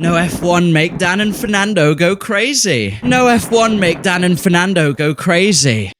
No F1 make Dan and Fernando go crazy. No F1 make Dan and Fernando go crazy.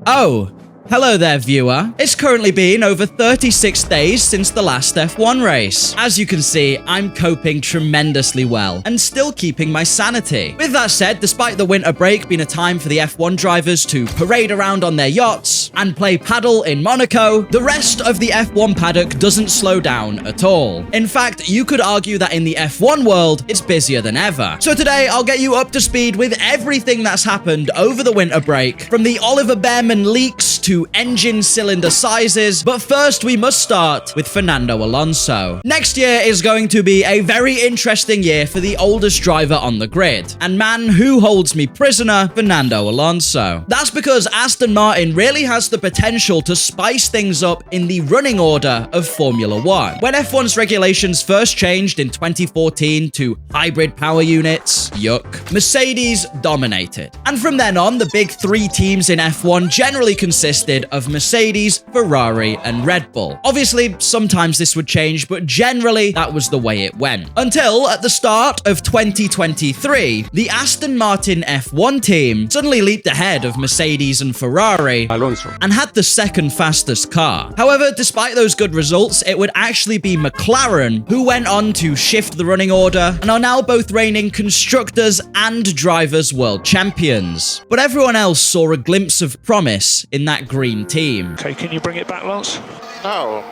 Oh, hello there, viewer. It's currently been over 36 days since the last F1 race. As you can see, I'm coping tremendously well and still keeping my sanity. With that said, despite the winter break being a time for the F1 drivers to parade around on their yachts and play paddle in Monaco, the rest of the F1 paddock doesn't slow down at all. In fact, you could argue that in the F1 world, it's busier than ever. So today, I'll get you up to speed with everything that's happened over the winter break, from the Oliver Bearman leaks to engine cylinder sizes, but first we must start with Fernando Alonso. Next year is going to be a very interesting year for the oldest driver on the grid, and man who holds me prisoner, Fernando Alonso. That's because Aston Martin really has the potential to spice things up in the running order of Formula One. When F1's regulations first changed in 2014 to hybrid power units, yuck, Mercedes dominated. And from then on, the big three teams in F1 generally consisted of Mercedes, Ferrari, and Red Bull. Obviously, sometimes this would change, but generally that was the way it went. Until at the start of 2023, the Aston Martin F1 team suddenly leaped ahead of Mercedes and Ferrari, Alonso, and had the second fastest car. However, despite those good results, it would actually be McLaren who went on to shift the running order and are now both reigning constructors and drivers world champions. But everyone else saw a glimpse of promise in that green team. Okay, can you bring it back, Lance? no,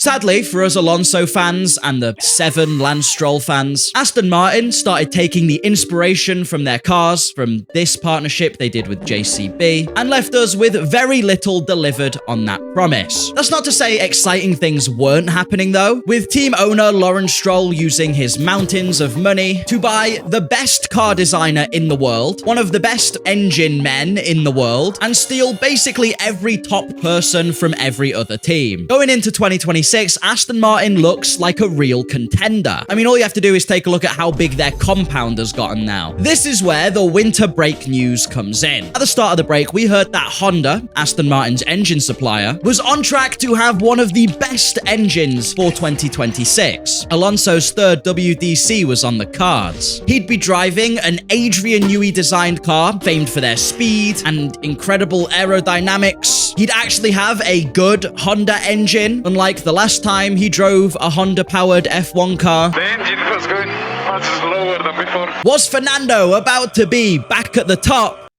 Sadly for us Alonso fans and the 7 Lance Stroll fans, Aston Martin started taking the inspiration from their cars from this partnership they did with JCB and left us with very little delivered on that promise. That's not to say exciting things weren't happening though, with team owner Lawrence Stroll using his mountains of money to buy the best car designer in the world, one of the best engine men in the world, and steal basically every top person from every other team. Going into 2026, Aston Martin looks like a real contender. I mean, all you have to do is take a look at how big their compound has gotten now. This is where the winter break news comes in. At the start of the break, we heard that Honda, Aston Martin's engine supplier, was on track to have one of the best engines for 2026. Alonso's third WDC was on the cards. He'd be driving an Adrian Newey designed car, famed for their speed and incredible aerodynamics. He'd actually have a good Honda engine, unlike the last time he drove a Honda-powered F1 car. The engine was going much slower than before. Was Fernando about to be back at the top?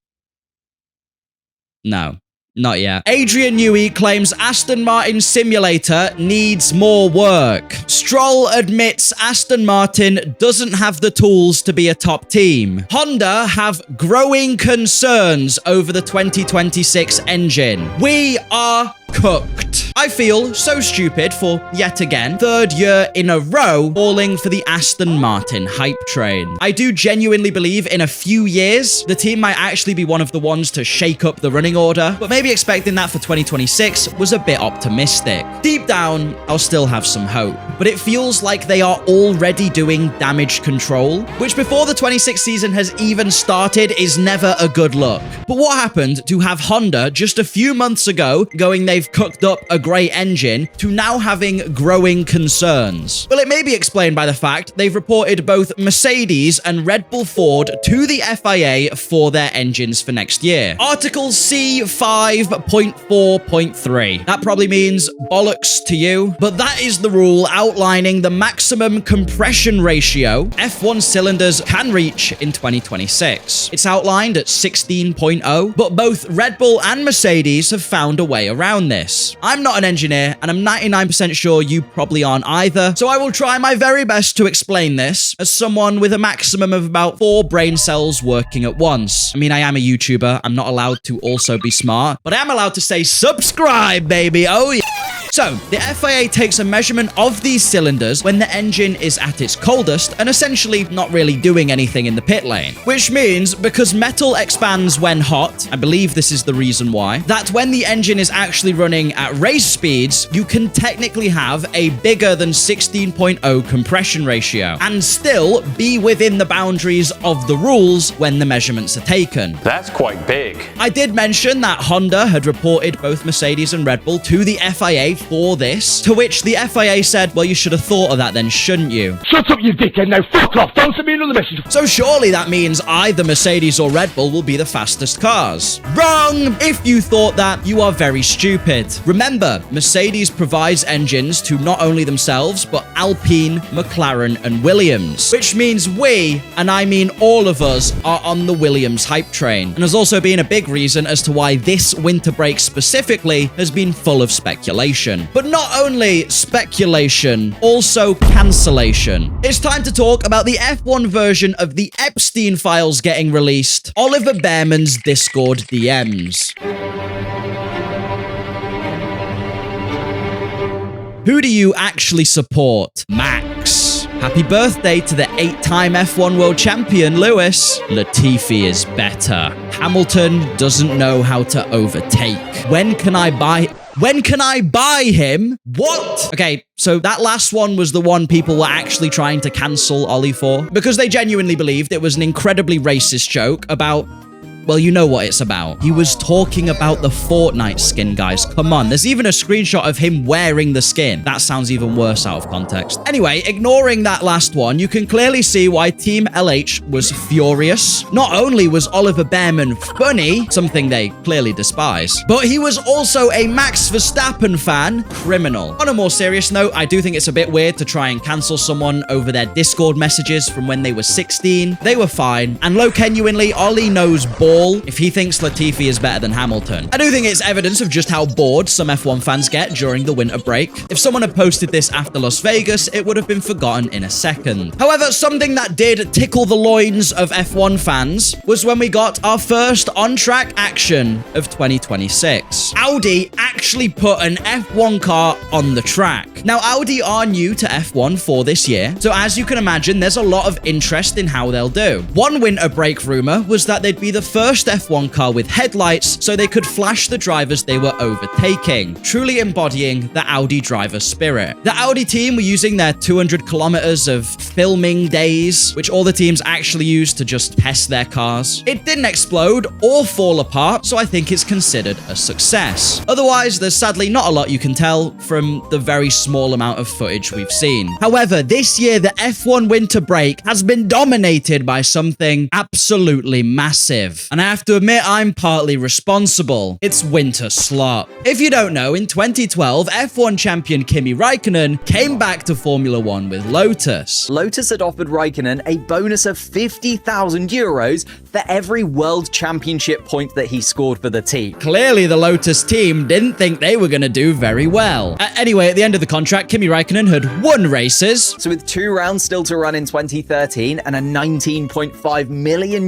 No. Not yet. Adrian Newey claims Aston Martin simulator needs more work. Stroll admits Aston Martin doesn't have the tools to be a top team. Honda have growing concerns over the 2026 engine. We are cooked. I feel so stupid for, yet again, 3rd year in a row, falling for the Aston Martin hype train. I do genuinely believe in a few years, the team might actually be one of the ones to shake up the running order, but maybe expecting that for 2026 was a bit optimistic. Deep down, I'll still have some hope, but it feels like they are already doing damage control, which before the 26 season has even started is never a good look. But what happened to have Honda just a few months ago going they've cooked up a great engine to now having growing concerns? Well, it may be explained by the fact they've reported both Mercedes and Red Bull Ford to the FIA for their engines for next year. Article C5.4.3. That probably means bollocks to you, but that is the rule outlining the maximum compression ratio F1 cylinders can reach in 2026. It's outlined at 16.0, but both Red Bull and Mercedes have found a way around this. I'm not an engineer, and I'm 99% sure you probably aren't either, so I will try my very best to explain this as someone with a maximum of about 4 brain cells working at once. I mean, I am a YouTuber, I'm not allowed to also be smart, but I am allowed to say subscribe, baby, oh yeah! So, the FIA takes a measurement of these cylinders when the engine is at its coldest and essentially not really doing anything in the pit lane. Which means, because metal expands when hot, I believe this is the reason why, that when the engine is actually running at race speeds, you can technically have a bigger than 16.0 compression ratio and still be within the boundaries of the rules when the measurements are taken. that's quite big. I did mention that Honda had reported both Mercedes and Red Bull to the FIA for this, to which the FIA said, well, you should have thought of that then, shouldn't you? Shut up, you dickhead, now fuck off, don't send me another message. So surely that means either Mercedes or Red Bull will be the fastest cars. Wrong! If you thought that, you are very stupid. Remember, Mercedes provides engines to not only themselves, but Alpine, McLaren, and Williams. Which means we, and I mean all of us, are on the Williams hype train. And has also been a big reason as to why this winter break specifically has been full of speculation. But not only speculation, also cancellation. It's time to talk about the F1 version of the Epstein files getting released, Oliver Bearman's Discord DMs. Who do you actually support? Max. Happy birthday to the 8-time F1 world champion, Lewis. Latifi is better. Hamilton doesn't know how to overtake. When can I buy him? What? Okay, so that last one was the one people were actually trying to cancel Ollie for, because they genuinely believed it was an incredibly racist joke about, well, you know what it's about. He was talking about the Fortnite skin, guys. Come on. There's even a screenshot of him wearing the skin. That sounds even worse out of context. Anyway, ignoring that last one, you can clearly see why Team LH was furious. Not only was Oliver Bearman funny, something they clearly despise, but he was also a Max Verstappen fan, criminal. On a more serious note, I do think it's a bit weird to try and cancel someone over their Discord messages from when they were 16. They were fine. And genuinely, Ollie knows ball if he thinks Latifi is better than Hamilton. I do think it's evidence of just how bored some F1 fans get during the winter break. If someone had posted this after Las Vegas, it would have been forgotten in a second. However, something that did tickle the loins of F1 fans was when we got our first on-track action of 2026. Audi actually put an F1 car on the track. Now, Audi are new to F1 for this year, so as you can imagine, there's a lot of interest in how they'll do. One winter break rumor was that they'd be the first F1 car with headlights so they could flash the drivers they were overtaking, truly embodying the Audi driver spirit. The Audi team were using their 200 kilometers of filming days, which all the teams actually used to just test their cars. It didn't explode or fall apart, so I think it's considered a success. Otherwise, there's sadly not a lot you can tell from the very small amount of footage we've seen. However, this year, the F1 winter break has been dominated by something absolutely massive. And I have to admit, I'm partly responsible. It's winter slop. If you don't know, in 2012, F1 champion Kimi Raikkonen came back to Formula One with Lotus. Lotus had offered Raikkonen a bonus of €50,000 for every world championship point that he scored for the team. Clearly, the Lotus team didn't think they were going to do very well. Anyway, at the end of the contract, Kimi Raikkonen had won races. So with 2 rounds still to run in 2013 and a €19.5 million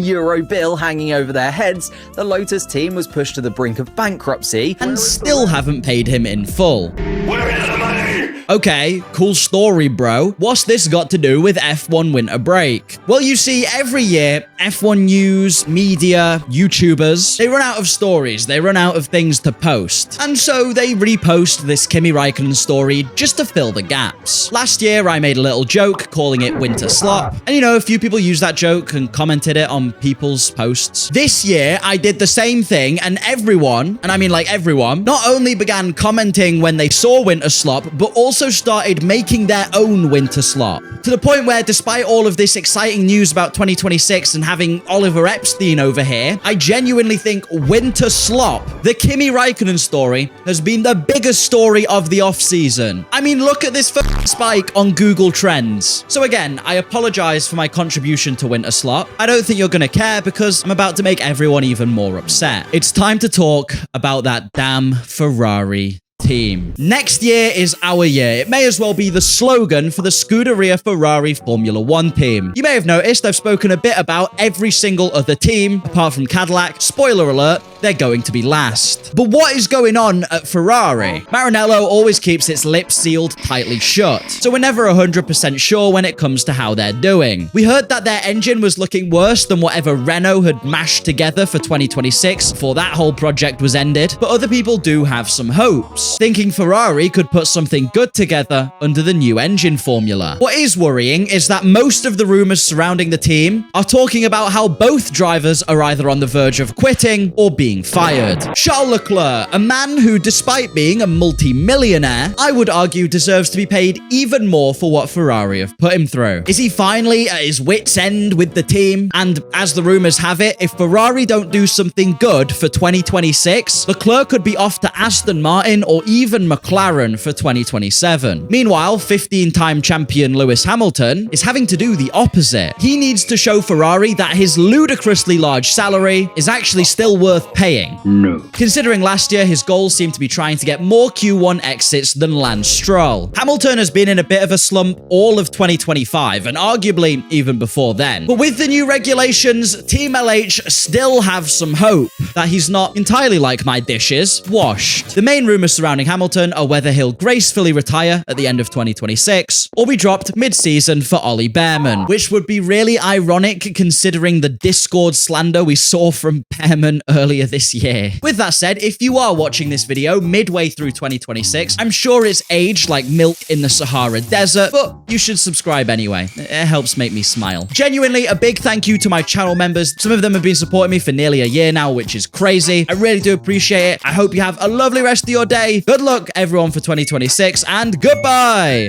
bill hanging over their heads, the Lotus team was pushed to the brink of bankruptcy and still haven't paid him in full. Where is the money? Okay, cool story, bro. What's this got to do with F1 winter break? Well, you see, every year, F1 news, media, YouTubers, they run out of stories. They run out of things to post. And so they repost this Kimi Raikkonen story just to fill the gaps. Last year, I made a little joke calling it winter slop. And you know, a few people used that joke and commented it on people's posts. This year, I did the same thing, and everyone, and I mean like everyone, not only began commenting when they saw winter slop, but also started making their own winter slop. To the point where, despite all of this exciting news about 2026 and having Oliver Epstein over here, I genuinely think winter slop, the Kimi Raikkonen story, has been the biggest story of the off-season. I mean, look at this spike on Google Trends. So again, I apologize for my contribution to winter slop. I don't think you're gonna care because I'm about to make everyone even more upset. It's time to talk about that damn Ferrari team. Next year is our year. It may as well be the slogan for the Scuderia Ferrari Formula One team. You may have noticed I've spoken a bit about every single other team, apart from Cadillac. Spoiler alert, they're going to be last. But what is going on at Ferrari? Maranello always keeps its lips sealed tightly shut, so we're never 100% sure when it comes to how they're doing. We heard that their engine was looking worse than whatever Renault had mashed together for 2026 before that whole project was ended, but other people do have some hopes, thinking Ferrari could put something good together under the new engine formula. What is worrying is that most of the rumors surrounding the team are talking about how both drivers are either on the verge of quitting or being being fired. Charles Leclerc, a man who, despite being a multi-millionaire, I would argue deserves to be paid even more for what Ferrari have put him through. Is he finally at his wit's end with the team? And as the rumors have it, if Ferrari don't do something good for 2026, Leclerc could be off to Aston Martin or even McLaren for 2027. Meanwhile, 15-time champion Lewis Hamilton is having to do the opposite. He needs to show Ferrari that his ludicrously large salary is actually still worth paying. No. Considering last year his goals seem to be trying to get more Q1 exits than Lance Stroll. Hamilton has been in a bit of a slump all of 2025 and arguably even before then. But with the new regulations, Team LH still have some hope that he's not entirely like my dishes, washed. The main rumors surrounding Hamilton are whether he'll gracefully retire at the end of 2026 or be dropped mid-season for Ollie Bearman, which would be really ironic considering the Discord slander we saw from Bearman earlier this year. With that said, if you are watching this video midway through 2026, I'm sure it's aged like milk in the Sahara Desert, but you should subscribe anyway. It helps make me smile. Genuinely, a big thank you to my channel members. Some of them have been supporting me for nearly a year now, which is crazy. I really do appreciate it. I hope you have a lovely rest of your day. Good luck, everyone, for 2026, and goodbye!